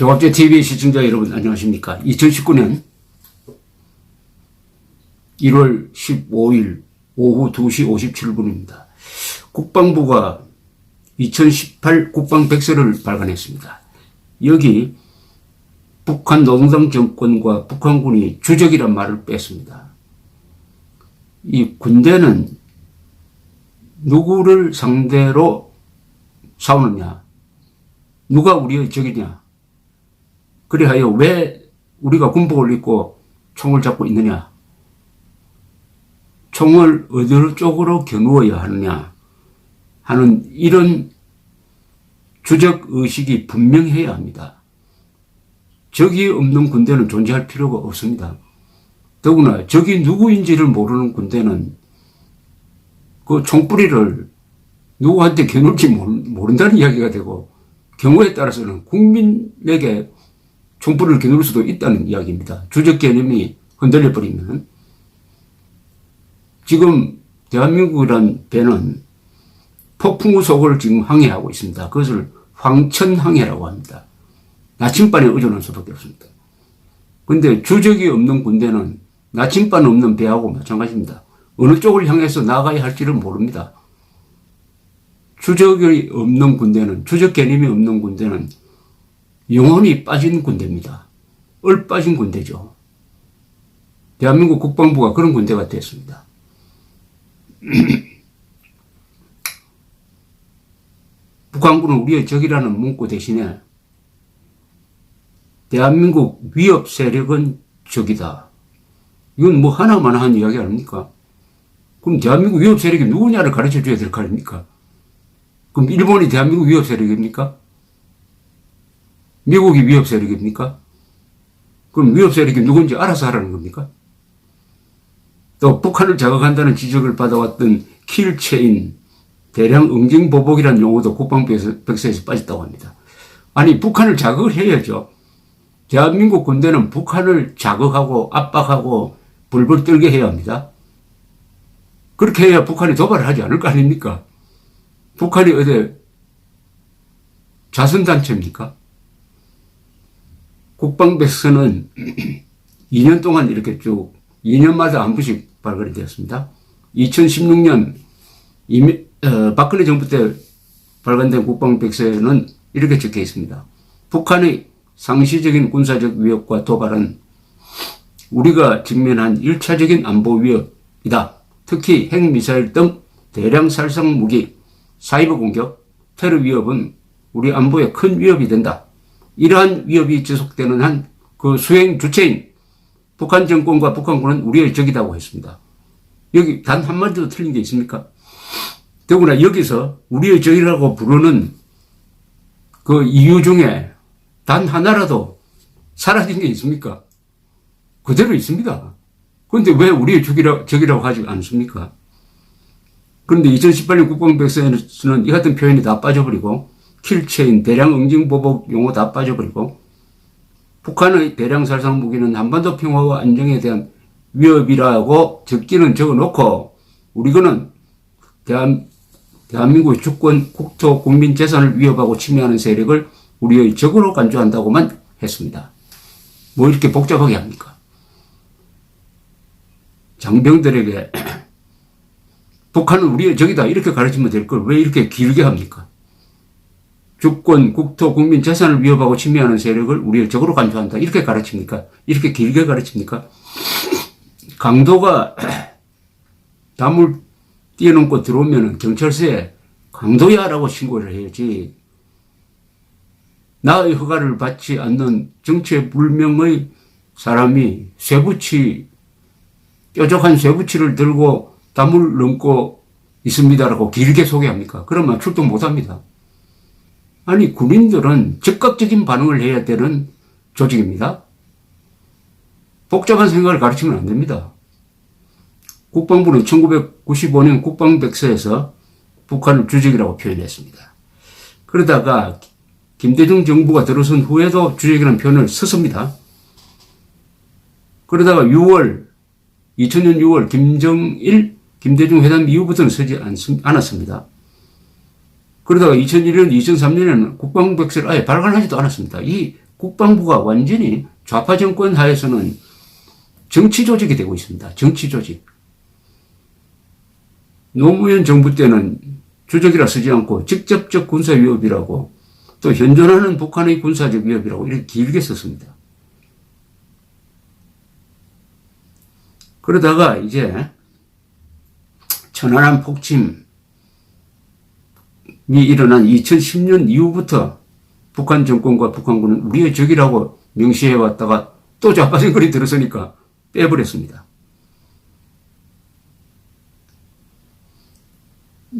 조갑제TV 시청자 여러분 안녕하십니까. 2019년 1월 15일 오후 2시 57분입니다. 국방부가 2018 국방백서를 발간했습니다. 여기 북한 노동당 정권과 북한군이 주적이란 말을 뺐습니다. 이 군대는 누구를 상대로 싸우느냐, 누가 우리의 적이냐, 그리하여 왜 우리가 군복을 입고 총을 잡고 있느냐, 총을 어느 쪽으로 겨누어야 하느냐 하는 이런 주적의식이 분명해야 합니다. 적이 없는 군대는 존재할 필요가 없습니다. 더구나 적이 누구인지를 모르는 군대는 그 총뿌리를 누구한테 겨눌지 모른다는 이야기가 되고, 경우에 따라서는 국민에게 총뿌리를 겨눌 수도 있다는 이야기입니다. 주적 개념이 흔들려 버리면. 지금 대한민국이란 배는 폭풍우 속을 지금 항해하고 있습니다. 그것을 황천항해라고 합니다. 나침반에 의존할 수밖에 없습니다. 그런데 주적이 없는 군대는 나침반 없는 배하고 마찬가지입니다. 어느 쪽을 향해서 나가야 할지를 모릅니다. 주적이 없는 군대는, 주적 개념이 없는 군대는 영혼이 빠진 군대입니다. 얼빠진 군대죠. 대한민국 국방부가 그런 군대가 됐습니다. 북한군은 우리의 적이라는 문구 대신에 대한민국 위협 세력은 적이다. 이건 뭐 하나만 한 이야기 아닙니까? 그럼 대한민국 위협 세력이 누구냐를 가르쳐 줘야 될 거 아닙니까? 그럼 일본이 대한민국 위협 세력입니까? 미국이 위협 세력입니까? 그럼 위협 세력이 누군지 알아서 하라는 겁니까? 또 북한을 자극한다는 지적을 받아왔던 킬체인, 대량 응징 보복이라는 용어도 국방백서에서 빠졌다고 합니다. 아니, 북한을 자극을 해야죠. 대한민국 군대는 북한을 자극하고 압박하고 불불 떨게 해야 합니다. 그렇게 해야 북한이 도발을 하지 않을 거 아닙니까? 북한이 어디 자선단체입니까? 국방백서는 2년 동안 이렇게 쭉 2년마다 한 번씩 발간이 되었습니다. 2016년 박근혜 정부 때 발간된 국방백서에는 이렇게 적혀 있습니다. 북한의 상시적인 군사적 위협과 도발은 우리가 직면한 1차적인 안보 위협이다. 특히 핵미사일 등 대량 살상 무기, 사이버 공격, 테러 위협은 우리 안보에 큰 위협이 된다. 이러한 위협이 지속되는 한 그 수행 주체인 북한 정권과 북한군은 우리의 적이라고 했습니다. 여기 단 한마디도 틀린 게 있습니까? 더구나 여기서 우리의 적이라고 부르는 그 이유 중에 단 하나라도 사라진 게 있습니까? 그대로 있습니다. 그런데 왜 우리의 적이라고 하지 않습니까? 그런데 2018년 국방백서에서는 이 같은 표현이 다 빠져버리고, 킬체인, 대량 응징 보복 용어 다 빠져버리고, 북한의 대량 살상 무기는 한반도 평화와 안정에 대한 위협이라고 적기는 적어놓고, 우리는 대한민국의 주권, 국토, 국민 재산을 위협하고 침해하는 세력을 우리의 적으로 간주한다고만 했습니다. 뭐 이렇게 복잡하게 합니까? 장병들에게 북한은 우리의 적이다 이렇게 가르치면 될 걸 왜 이렇게 길게 합니까? 주권, 국토, 국민 재산을 위협하고 침해하는 세력을 우리의 적으로 간주한다 이렇게 가르칩니까? 이렇게 길게 가르칩니까? 강도가 담을 뛰어넘고 들어오면 경찰서에 강도야 라고 신고를 해야지, 나의 허가를 받지 않는 정체불명의 사람이 뾰족한 쇠붙이를 들고 담을 넘고 있습니다라고 길게 소개합니까? 그러면 출동 못합니다. 아니, 군인들은 즉각적인 반응을 해야 되는 조직입니다. 복잡한 생각을 가르치면 안 됩니다. 국방부는 1995년 국방백서에서 북한을 주적이라고 표현했습니다. 그러다가 김대중 정부가 들어선 후에도 주적이라는 표현을 썼습니다. 그러다가 2000년 6월 김대중 회담 이후부터는 쓰지 않았습니다. 그러다가 2001년, 2003년에는 국방백서를 아예 발간하지도 않았습니다. 이 국방부가 완전히 좌파 정권 하에서는 정치 조직이 되고 있습니다. 정치 조직. 노무현 정부 때는 주적이라 쓰지 않고 직접적 군사 위협이라고, 또 현존하는 북한의 군사적 위협이라고 이렇게 길게 썼습니다. 그러다가 이제 천안함 폭침이 일어난 2010년 이후부터 북한 정권과 북한군은 우리의 적이라고 명시해왔다가 또 좌파 정권이 들어서니까 빼버렸습니다.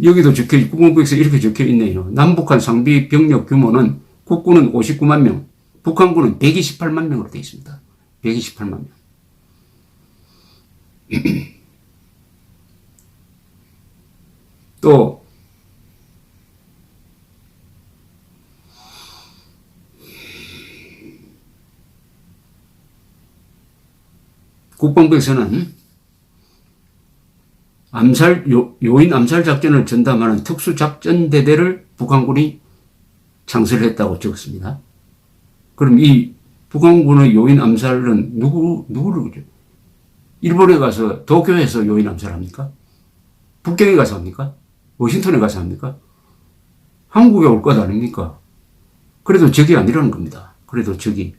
여기도 국방부에서 이렇게 적혀 있네요. 남북한 상비 병력 규모는 국군은 59만 명, 북한군은 128만 명으로 되어 있습니다. 128만 명. 또 국방부에서는 요인 암살 작전을 전담하는 특수작전대대를 북한군이 창설했다고 적었습니다. 그럼 이 북한군의 요인 암살은 누구를 그죠? 일본에 가서 도쿄에서 요인 암살합니까? 북경에 가서 합니까? 워싱턴에 가서 합니까? 한국에 올 것 아닙니까? 그래도 적이 아니라는 겁니다. 그래도 적이.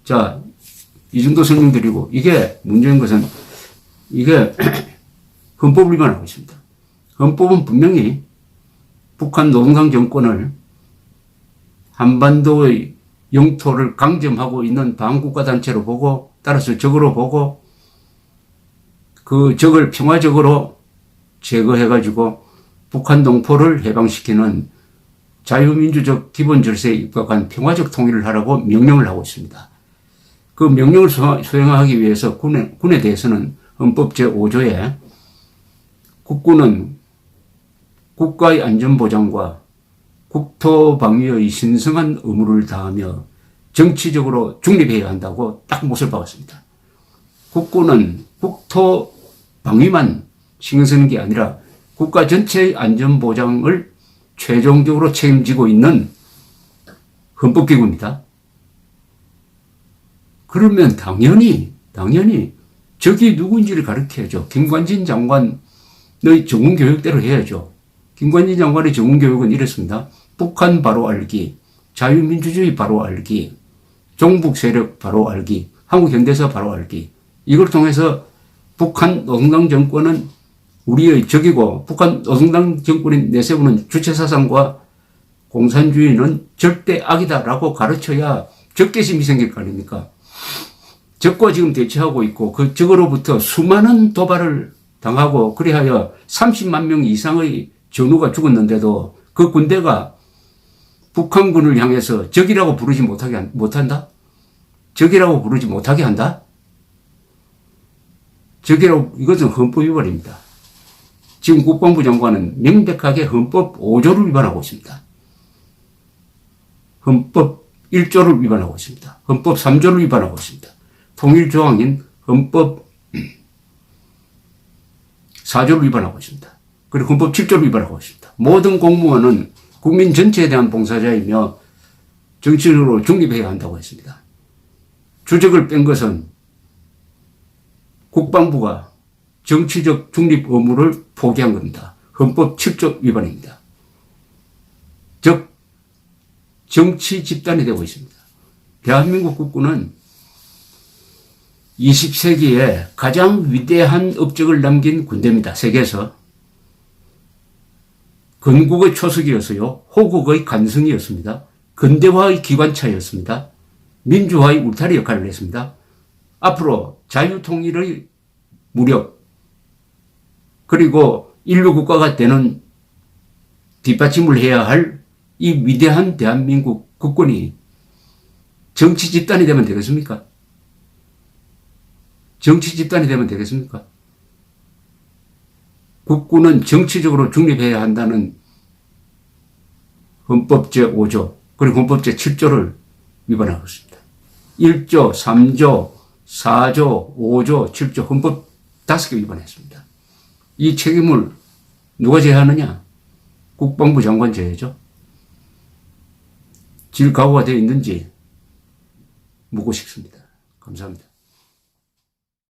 자, 이 정도 설명드리고, 이게 문제인 것은 이게 헌법을 위반하고 있습니다. 헌법은 분명히 북한 노동당 정권을 한반도의 영토를 강점하고 있는 반국가단체로 보고, 따라서 적으로 보고, 그 적을 평화적으로 제거해가지고 북한 동포를 해방시키는 자유민주적 기본 질서에 입각한 평화적 통일을 하라고 명령을 하고 있습니다. 그 명령을 수행하기 위해서 군에 대해서는 헌법 제5조에 국군은 국가의 안전보장과 국토방위의 신성한 의무를 다하며 정치적으로 중립해야 한다고 딱 못을 박았습니다. 국군은 국토방위만 신경 쓰는 게 아니라 국가 전체의 안전보장을 최종적으로 책임지고 있는 헌법기구입니다. 그러면 당연히 적이 누구인지를 가르쳐야죠. 김관진 장관의 정훈교육대로 해야죠. 김관진 장관의 정훈교육은 이랬습니다. 북한 바로 알기, 자유민주주의 바로 알기, 종북 세력 바로 알기, 한국 현대사 바로 알기. 이걸 통해서 북한 노동당 정권은 우리의 적이고, 북한 노동당 정권이 내세우는 주체사상과 공산주의는 절대 악이다라고 가르쳐야 적개심이 생길 거 아닙니까? 적과 지금 대치하고 있고, 그 적으로부터 수많은 도발을 당하고, 그리하여 30만 명 이상의 전우가 죽었는데도 그 군대가 북한군을 향해서 적이라고 부르지 못한다? 적이라고 부르지 못하게 한다? 적이라고, 이것은 헌법 위반입니다. 지금 국방부 장관은 명백하게 헌법 5조를 위반하고 있습니다. 헌법 1조를 위반하고 있습니다. 헌법 3조를 위반하고 있습니다. 통일조항인 헌법 4조를 위반하고 있습니다. 그리고 헌법 7조를 위반하고 있습니다. 모든 공무원은 국민 전체에 대한 봉사자이며 정치적으로 중립해야 한다고 했습니다. 주적을 뺀 것은 국방부가 정치적 중립 의무를 포기한 겁니다. 헌법 7조 위반입니다. 즉 정치 집단이 되고 있습니다. 대한민국 국군은 20세기에 가장 위대한 업적을 남긴 군대입니다. 세계에서. 건국의 초석이었어요. 호국의 간성이었습니다. 근대화의 기관차였습니다. 민주화의 울타리 역할을 했습니다. 앞으로 자유통일의 무력, 그리고 인류 국가가 되는 뒷받침을 해야 할 이 위대한 대한민국 국군이 정치 집단이 되면 되겠습니까? 정치 집단이 되면 되겠습니까? 국군은 정치적으로 중립해야 한다는 헌법 제5조, 그리고 헌법 제7조를 위반하고 있습니다. 1조, 3조, 4조, 5조, 7조, 헌법 5개 위반했습니다. 이 책임을 누가 져야 하느냐? 국방부 장관 져야죠. 질 각오가 되어 있는지 묻고 싶습니다. 감사합니다.